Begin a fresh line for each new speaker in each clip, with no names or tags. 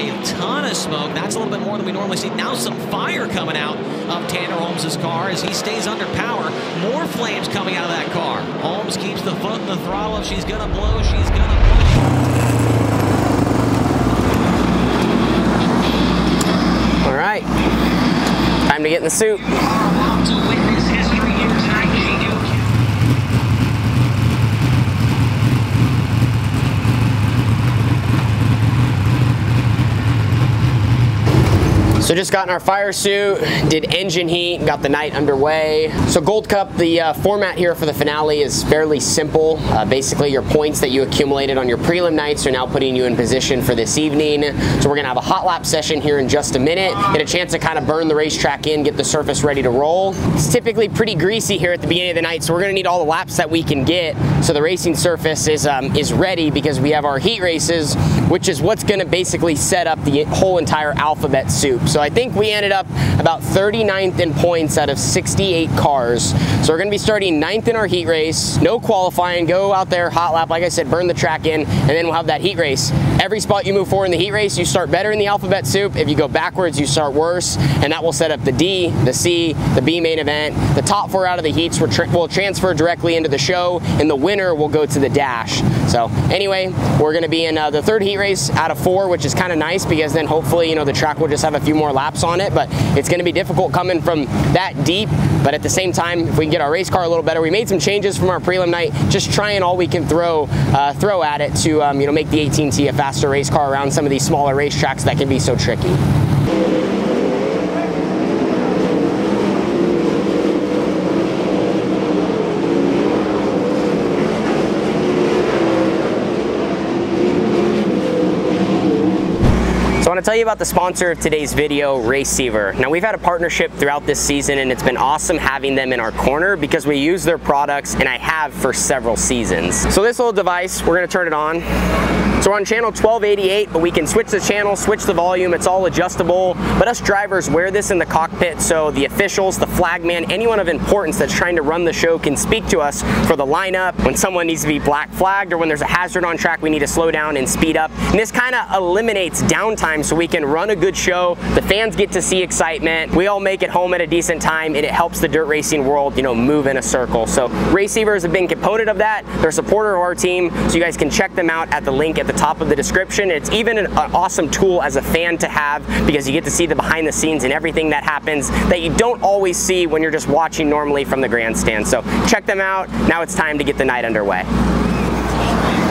a ton of smoke. That's a little bit more than we normally see. Now some fire coming out of Tanner Holmes' car as he stays under power. More flames coming out of that car. Holmes keeps the foot in the throttle. She's going to blow. She's going to blow.
All right. Time to get in the suit.
About to witness history here tonight, Chico.
So just got in our fire suit, did engine heat, got the night underway. So Gold Cup, the format here for the finale is fairly simple. Basically your points that you accumulated on your prelim nights are now putting you in position for this evening. So we're gonna have a hot lap session here in just a minute, get a chance to kind of burn the racetrack in, get the surface ready to roll. It's typically pretty greasy here at the beginning of the night, so we're gonna need all the laps that we can get so the racing surface is ready, because we have our heat races, which is what's gonna basically set up the whole entire alphabet soup. So I think we ended up about 39th in points out of 68 cars. So we're gonna be starting 9th in our heat race, no qualifying, go out there, hot lap, like I said, burn the track in, and then we'll have that heat race. Every spot you move forward in the heat race, you start better in the alphabet soup. If you go backwards, you start worse, and that will set up the D, the C, the B main event. The top 4 out of the heats will transfer directly into the show, and the winner will go to the dash. So anyway, we're gonna be in the 3rd heat race out of 4, which is kind of nice, because then hopefully, you know, the track will just have a few more laps on it, but it's going to be difficult coming from that deep. But at the same time, if we can get our race car a little better, we made some changes from our prelim night, just trying all we can throw at it to you know, make the 18T a faster race car around some of these smaller racetracks that can be so tricky. I want to tell you about the sponsor of today's video, Raceiver. Now, we've had a partnership throughout this season, and it's been awesome having them in our corner because we use their products, and I have for several seasons. So this little device, we're going to turn it on. So we're on channel 1288, but we can switch the channel, switch the volume. It's all adjustable, but us drivers wear this in the cockpit, so the officials, the flagman, anyone of importance that's trying to run the show can speak to us for the lineup, when someone needs to be black flagged, or when there's a hazard on track we need to slow down and speed up. And this kind of eliminates downtime so we can run a good show. The fans get to see excitement. We all make it home at a decent time, and it helps the dirt racing world, you know, move in a circle. So Raceiver is a big component of that. They're a supporter of our team, so you guys can check them out at the link at the top of the description. It's even an awesome tool as a fan to have, because you get to see the behind the scenes and everything that happens that you don't always see when you're just watching normally from the grandstand. So check them out. Now it's time to get the night underway.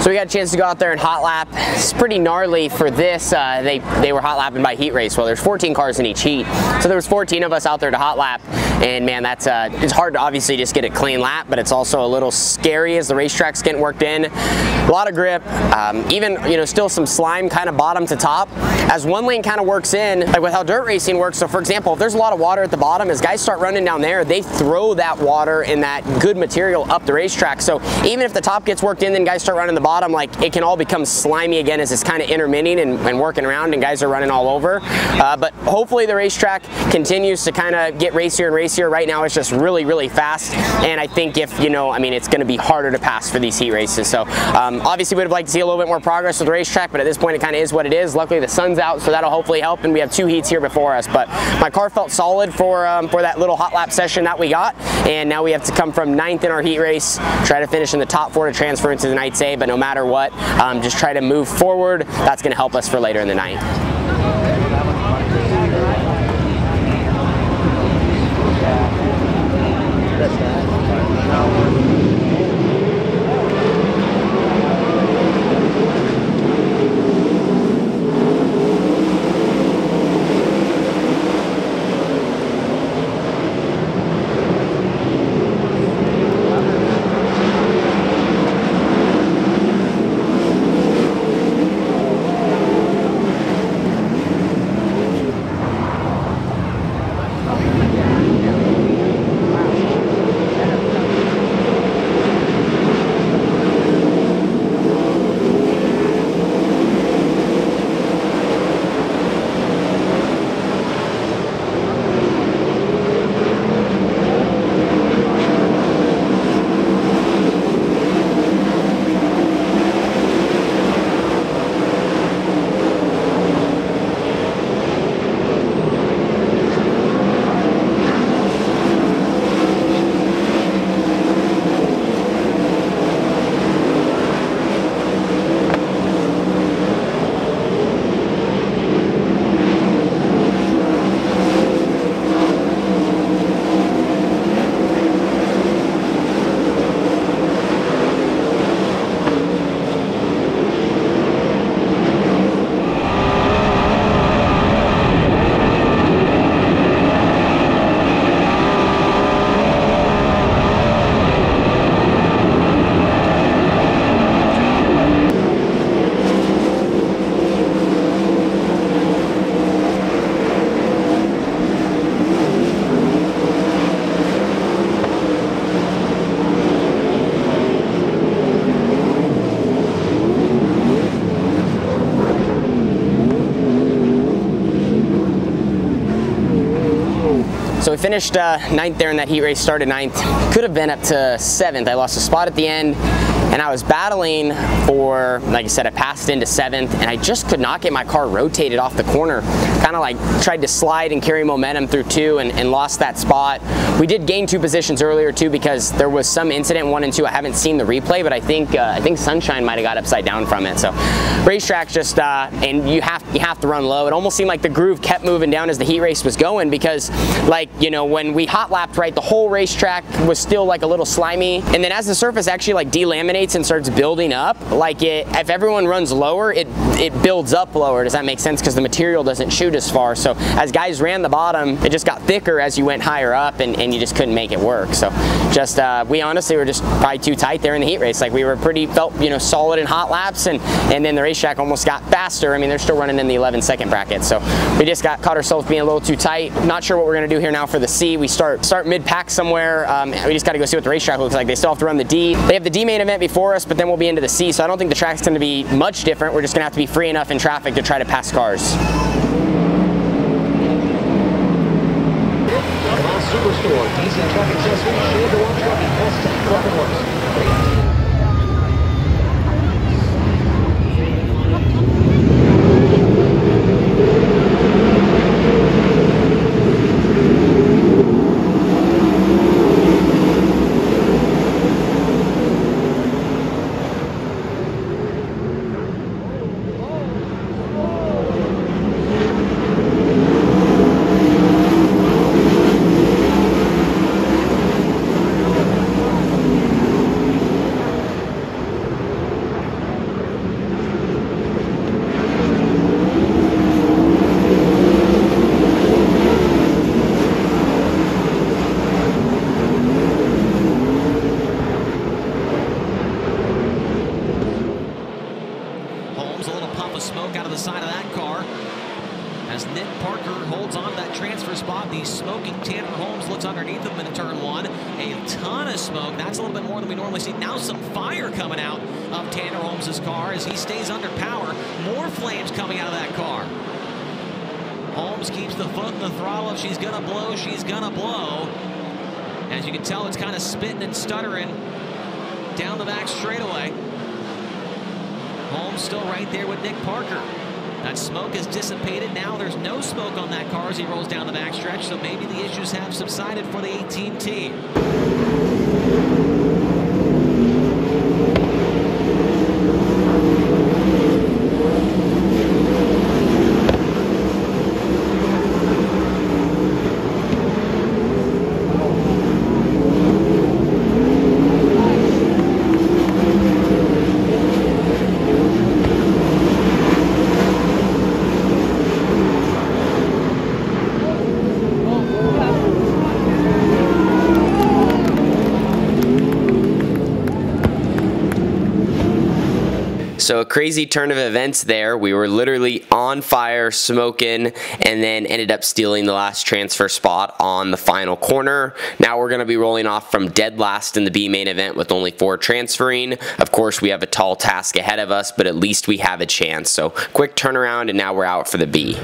So we got a chance to go out there and hot lap. It's pretty gnarly for this. They were hot lapping by heat race. Well, there's 14 cars in each heat. So there was 14 of us out there to hot lap. And man, that's it's hard to obviously just get a clean lap, but it's also a little scary as the racetrack's getting worked in. A lot of grip, even, you know, still some slime kind of bottom to top. As one lane kind of works in, like with how dirt racing works, so for example, if there's a lot of water at the bottom, as guys start running down there, they throw that water and that good material up the racetrack. So even if the top gets worked in, then guys start running the bottom, like it can all become slimy again as it's kind of intermitting and working around, and guys are running all over. But hopefully the racetrack continues to kind of get racier and racier. Right now it's just really, really fast, and I think if, you know, I mean, it's going to be harder to pass for these heat races. So obviously we would have liked to see a little bit more progress with the racetrack, but at this point it kind of is what it is. Luckily the sun's out, so that'll hopefully help, and we have 2 heats here before us. But my car felt solid for that little hot lap session that we got, and now we have to come from 9th in our heat race, try to finish in the top 4 to transfer into the night's A. But no matter what, just try to move forward. That's going to help us for later in the night. So we finished 9th there in that heat race, started 9th. Could have been up to 7th. I lost a spot at the end, and I was battling for, like I said, I passed into 7th, and I just could not get my car rotated off the corner. Kind of like tried to slide and carry momentum through 2 and lost that spot. We did gain 2 positions earlier too, because there was some incident 1 and 2. I haven't seen the replay, but I think Sunshine might have got upside down from it. So racetrack just, and you have to run low. It almost seemed like the groove kept moving down as the heat race was going, because like, you know, when we hot lapped, right, the whole racetrack was still like a little slimy, and then as the surface actually like delaminates and starts building up, like if everyone runs lower, it builds up lower. Does that make sense? Because the material doesn't shoot as far. So as guys ran the bottom, it just got thicker as you went higher up, and you just couldn't make it work. So just we honestly were just probably too tight there in the heat race. Like we were felt, you know, solid in hot laps, and then the racetrack almost got faster. I mean, they're still running in the 11-second bracket, so we just caught ourselves being a little too tight. Not sure what we're gonna do here now for the C. We start mid-pack somewhere. We just got to go see what the racetrack looks like. They still have to run the D. They have the D main event before us, but then we'll be into the C, so I don't think the track's going to be much different. We're just going to have to be free enough in traffic to try to pass cars.
Superstore, easy truck accessories, shade door trucking, best tech truck works.
The smoking Tanner Holmes looks underneath him in turn 1. A ton of smoke. That's a little bit more than we normally see. Now some fire coming out of Tanner Holmes' car as he stays under power. More flames coming out of that car. Holmes keeps the foot in the throttle. If she's going to blow, she's going to blow. As you can tell, it's kind of spitting and stuttering down the back straightaway. Holmes still right there with Nick Parker. That smoke is dissipated. Now there's no smoke on that car as he rolls down the backstretch, so maybe the issues have subsided for the 18 team.
So a crazy turn of events there. We were literally on fire, smoking, and then ended up stealing the last transfer spot on the final corner. Now we're going to be rolling off from dead last in the B main event with only 4 transferring. Of course, we have a tall task ahead of us, but at least we have a chance. So quick turnaround, and now we're out for the B.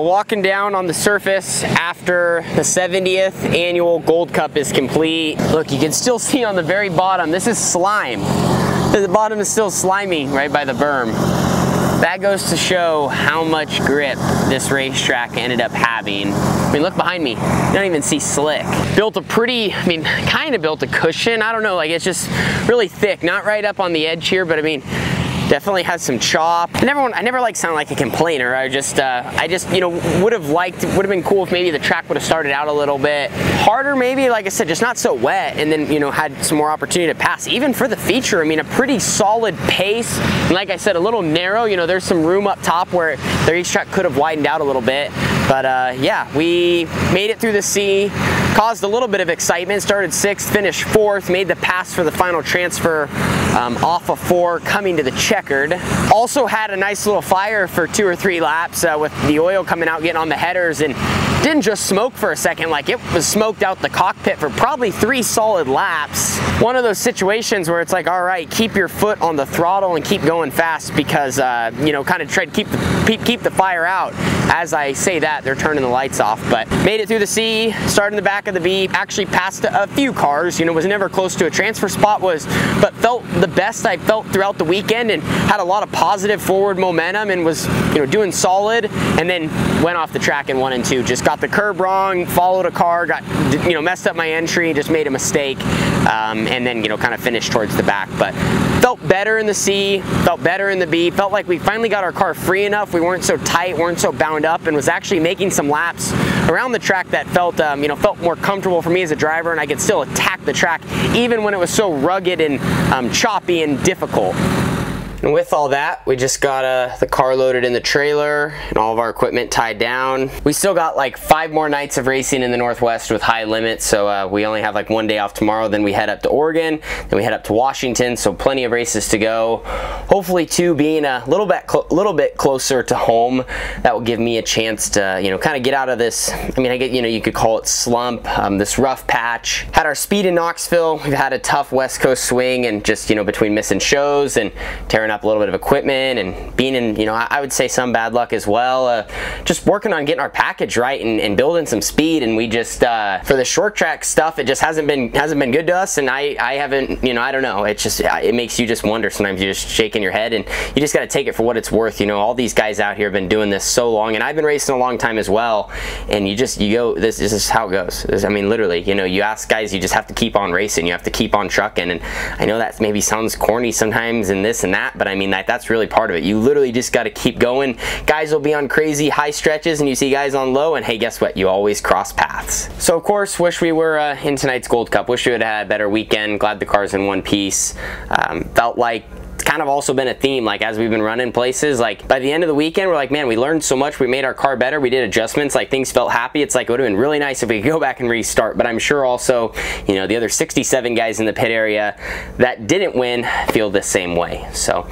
walking down on the surface after the 70th annual Gold Cup is complete. Look, you can still see on the very bottom, this is slime. The bottom is still slimy right by the berm. That goes to show how much grip this racetrack ended up having. I mean, look behind me. You don't even see slick. Built a pretty, I mean, kind of built a cushion. I don't know, like it's just really thick. Not right up on the edge here, but I mean, definitely has some chop. I never like sound like a complainer. I just, you know, would have been cool if maybe the track would have started out a little bit harder, maybe, like I said, just not so wet, and then, you know, had some more opportunity to pass. Even for the feature, I mean, a pretty solid pace. And like I said, a little narrow, you know, there's some room up top where the racetrack could have widened out a little bit. But yeah, we made it through the sea, caused a little bit of excitement, started 6th, finished 4th, made the pass for the final transfer off of 4, coming to the checkered. Also had a nice little fire for 2 or 3 laps with the oil coming out, getting on the headers, and didn't just smoke for a second, like it was smoked out the cockpit for probably 3 solid laps. One of those situations where it's like, all right, keep your foot on the throttle and keep going fast because, you know, kind of try to keep the fire out. As I say that, they're turning the lights off, but made it through the sea, started in the back of the V, actually passed a few cars, you know, was never close to a transfer spot, but felt the best I felt throughout the weekend and had a lot of positive forward momentum and was, you know, doing solid, and then went off the track in 1 and 2. Just got the curb wrong, followed a car, got, you know, messed up my entry, just made a mistake, and then, you know, kind of finished towards the back. But felt better in the C, felt better in the B, felt like we finally got our car free enough, we weren't so tight, weren't so bound up, and was actually making some laps around the track that felt, you know, felt more comfortable for me as a driver, and I could still attack the track even when it was so rugged and choppy and difficult. And with all that, we just got the car loaded in the trailer and all of our equipment tied down. We still got like 5 more nights of racing in the Northwest with high limits, so we only have like 1 day off tomorrow, then we head up to Oregon, then we head up to Washington, so plenty of races to go. Hopefully too, being a little bit closer to home, that will give me a chance to, you know, kind of get out of this, I mean, you know, you could call it slump, this rough patch. Had our speed in Knoxville, we've had a tough West Coast swing, and just, you know, between missing shows and tearing up a little bit of equipment and being in, you know, I would say some bad luck as well, just working on getting our package right and building some speed, and we just for the short track stuff, it just hasn't been good to us, and I haven't, you know, I don't know, it's just, it makes you just wonder sometimes. You're just shaking your head, and you just got to take it for what it's worth. You know, all these guys out here have been doing this so long, and I've been racing a long time as well, and you go, this is how it goes. I mean, literally, you know, you ask guys, you just have to keep on racing, you have to keep on trucking, and I know that maybe sounds corny sometimes and this and that, but I mean, that's really part of it. You literally just got to keep going. Guys will be on crazy high stretches, and you see guys on low, and hey, guess what? You always cross paths. So of course, wish we were in tonight's Gold Cup. Wish we would have had a better weekend. Glad the car's in one piece. Felt like kind of also been a theme, like as we've been running places, like by the end of the weekend, we're like, man, we learned so much, we made our car better, we did adjustments, like things felt happy. It's like, it would have been really nice if we could go back and restart, but I'm sure also, you know, the other 67 guys in the pit area that didn't win feel the same way. So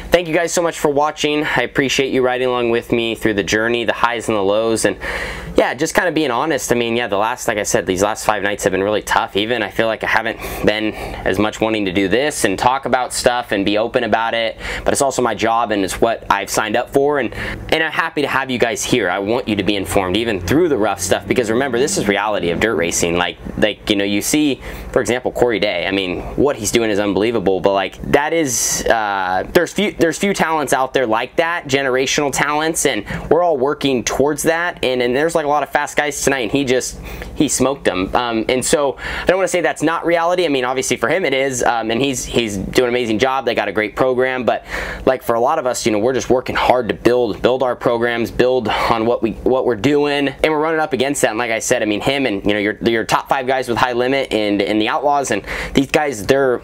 thank you guys so much for watching. I appreciate you riding along with me through the journey, the highs and the lows, and yeah, just kind of being honest. I mean, yeah, like I said, these last 5 nights have been really tough. Even I feel like I haven't been as much wanting to do this and talk about stuff and be open about it, but it's also my job and it's what I've signed up for, and I'm happy to have you guys here. I want you to be informed even through the rough stuff, because remember, this is reality of dirt racing. Like you know, you see, for example, Corey Day. I mean, what he's doing is unbelievable, but like that is there's few talents out there like that, generational talents, and we're all working towards that, and there's like a lot of fast guys tonight, and he smoked them, and so I don't want to say that's not reality. I mean, obviously for him it is, and he's doing an amazing job. They got a great program, but like for a lot of us, you know, we're just working hard to build our programs, build on what we're doing, and we're running up against that. And like I said, I mean, him and, you know, your top 5 guys with high limit and the Outlaws, and these guys, they're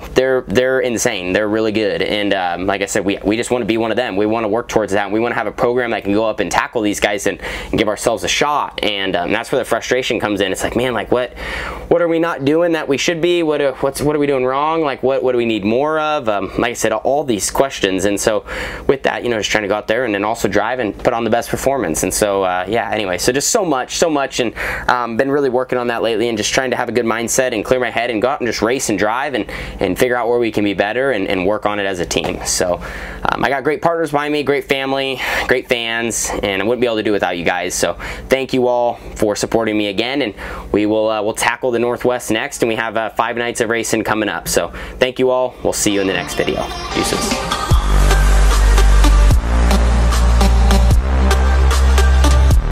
insane. They're really good, and like I said, we just want to be one of them. We want to work towards that, and we want to have a program that can go up and tackle these guys and give ourselves a shot. And that's where the frustration comes in. It's like, man, like what are we not doing that we should be? What are we doing wrong? Like what do we need more of? Like I said, all these questions. And so with that, you know, just trying to go out there and then also drive and put on the best performance. And so yeah, anyway, so just so much, and been really working on that lately, and just trying to have a good mindset and clear my head and go out and just race and drive and figure out where we can be better and work on it as a team. So I got great partners behind me, great family, great fans, and I wouldn't be able to do it without you guys. So thank you all for supporting me again, and we will we'll tackle the Northwest next, and we have 5 nights of racing coming up. So thank you all. We'll see you in the next video. Deuces.